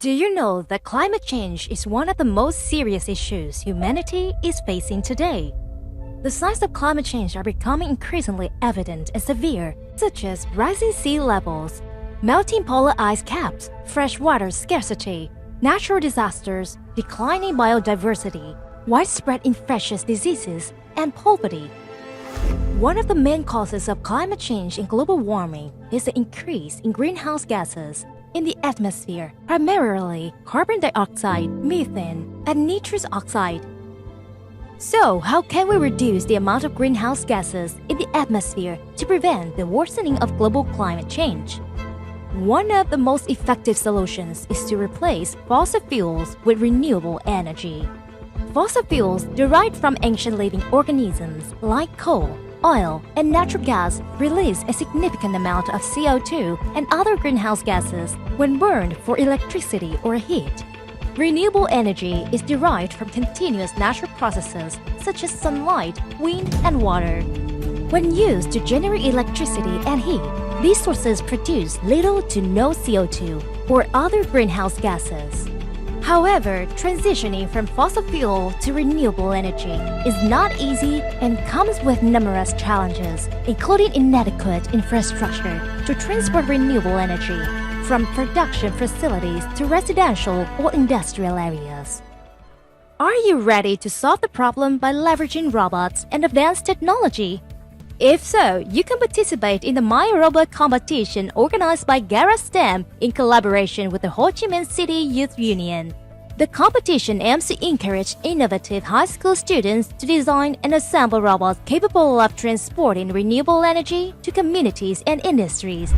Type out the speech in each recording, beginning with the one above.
Do you know that climate change is one of the most serious issues humanity is facing today? The signs of climate change are becoming increasingly evident and severe, such as rising sea levels, melting polar ice caps, freshwater scarcity, natural disasters, declining biodiversity, widespread infectious diseases, and poverty. One of the main causes of climate change and global warming is the increase in greenhouse gases in the atmosphere, primarily carbon dioxide, methane, and nitrous oxide. So, how can we reduce the amount of greenhouse gases in the atmosphere to prevent the worsening of global climate change? One of the most effective solutions is to replace fossil fuels with renewable energy. Fossil fuels derived from ancient living organisms like coal, oil, and natural gas release a significant amount of CO2 and other greenhouse gases when burned for electricity or heat. Renewable energy is derived from continuous natural processes such as sunlight, wind, and water. When used to generate electricity and heat, these sources produce little to no CO2 or other greenhouse gases. However, transitioning from fossil fuel to renewable energy is not easy and comes with numerous challenges, including inadequate infrastructure to transport renewable energy from production facilities to residential or industrial areas. Are you ready to solve the problem by leveraging robots and advanced technology? If so, you can participate in the Myor Robot competition organized by C.A.M in collaboration with the Ho Chi Minh City Youth Union. The competition aims to encourage innovative high school students to design and assemble robots capable of transporting renewable energy to communities and industries.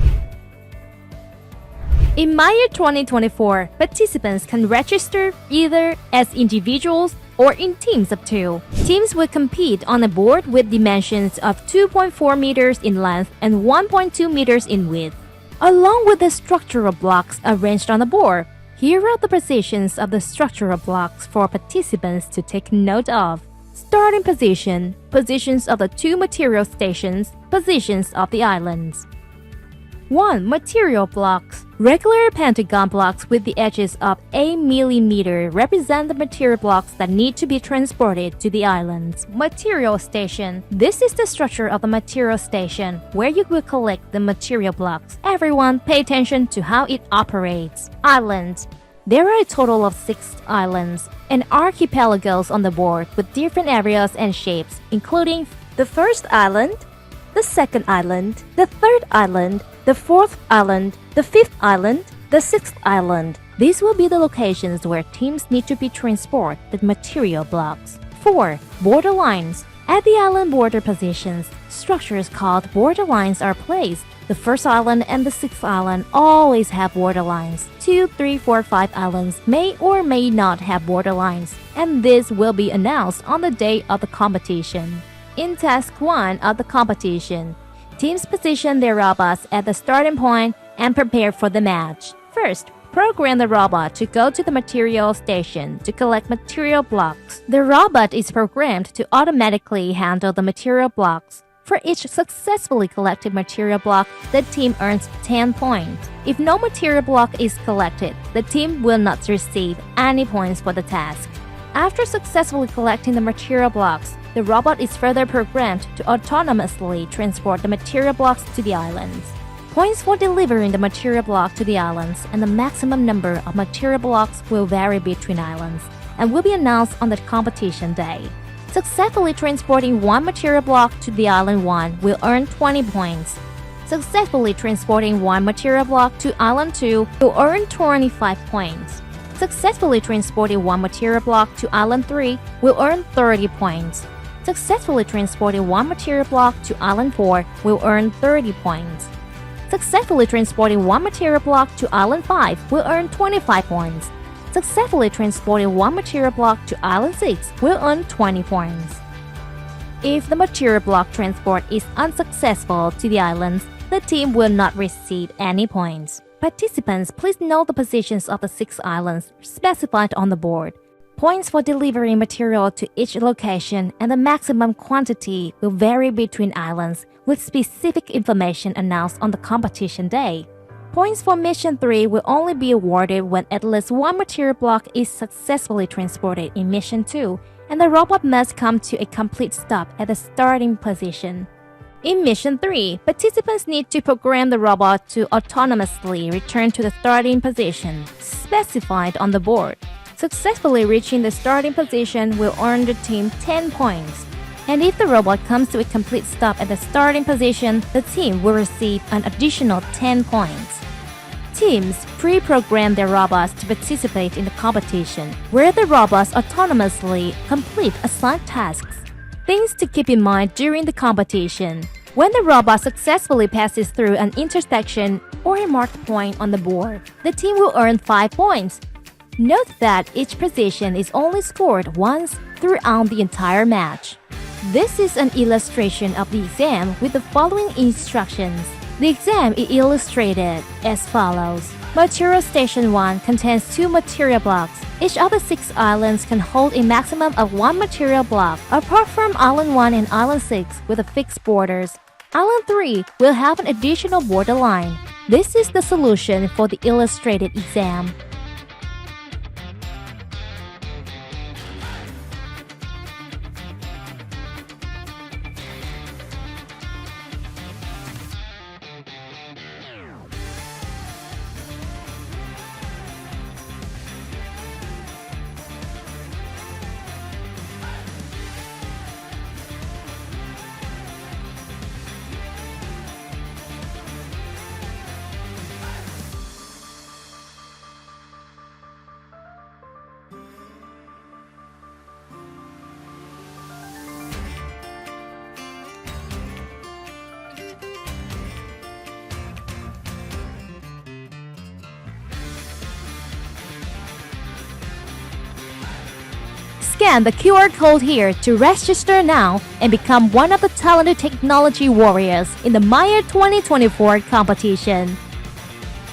In Myor 2024, participants can register either as individuals or in teams of 2. Teams will compete on a board with dimensions of 2.4 meters in length and 1.2 meters in width. Along with the structural blocks arranged on the board, here are the positions of the structural blocks for participants to take note of. Starting position, positions of the 2 material stations, positions of the islands. 1. Material blocks. Regular pentagon blocks with the edges of 8 mm represent the material blocks that need to be transported to the islands. Material station. This is the structure of the material station, where you will collect the material blocks. Everyone pay attention to how it operates. Islands. There are a total of 6 islands and archipelagos on the board with different areas and shapes, including the first island, the second island, the third island, the fourth island, the fifth island, the sixth island. These will be the locations where teams need to be transport the material blocks. 4. Border lines. At the island border positions, structures called border lines are placed. The first island and the sixth island always have border lines. 2, 3, 4, 5 islands may or may not have border lines, and this will be announced on the day of the competition. In Task 1 of the competition, teams position their robots at the starting point and prepare for the match. First, program the robot to go to the material station to collect material blocks. The robot is programmed to automatically handle the material blocks. For each successfully collected material block, the team earns 10 points. If no material block is collected, the team will not receive any points for the task. After successfully collecting the material blocks, the robot is further programmed to autonomously transport the material blocks to the islands. Points for delivering the material block to the islands and the maximum number of material blocks will vary between islands and will be announced on the competition day. Successfully transporting one material block to the island 1 will earn 20 points. Successfully transporting one material block to island 2 will earn 25 points. Successfully transporting one material block to island 3 will earn 30 points. Successfully transporting one material block to island 4 will earn 30 points. Successfully transporting one material block to island 5 will earn 25 points. Successfully transporting one material block to island 6 will earn 20 points. If the material block transport is unsuccessful to the islands, the team will not receive any points. Participants, please note the positions of the 6 islands specified on the board. Points for delivering material to each location and the maximum quantity will vary between islands, with specific information announced on the competition day. Points for Mission 3 will only be awarded when at least one material block is successfully transported in Mission 2, and the robot must come to a complete stop at the starting position. In Mission 3, participants need to program the robot to autonomously return to the starting position specified on the board. Successfully reaching the starting position will earn the team 10 points. And if the robot comes to a complete stop at the starting position, the team will receive an additional 10 points. Teams pre-program their robots to participate in the competition, where the robots autonomously complete assigned tasks. Things to keep in mind during the competition. When the robot successfully passes through an intersection or a marked point on the board, the team will earn 5 points. Note that each position is only scored once throughout the entire match. This is an illustration of the exam with the following instructions. The exam is illustrated as follows. Material Station 1 contains 2 material blocks. Each of the 6 islands can hold a maximum of 1 material block, apart from Island 1 and Island 6 with the fixed borders. Island 3 will have an additional border line. This is the solution for the illustrated exam. Scan the QR code here to register now and become one of the talented technology warriors in the Myor 2024 competition.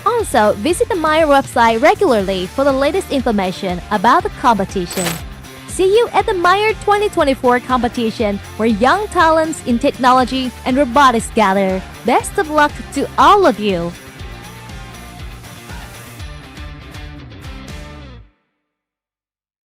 Also, visit the Myor website regularly for the latest information about the competition. See you at the Myor 2024 competition, where young talents in technology and robotics gather. Best of luck to all of you!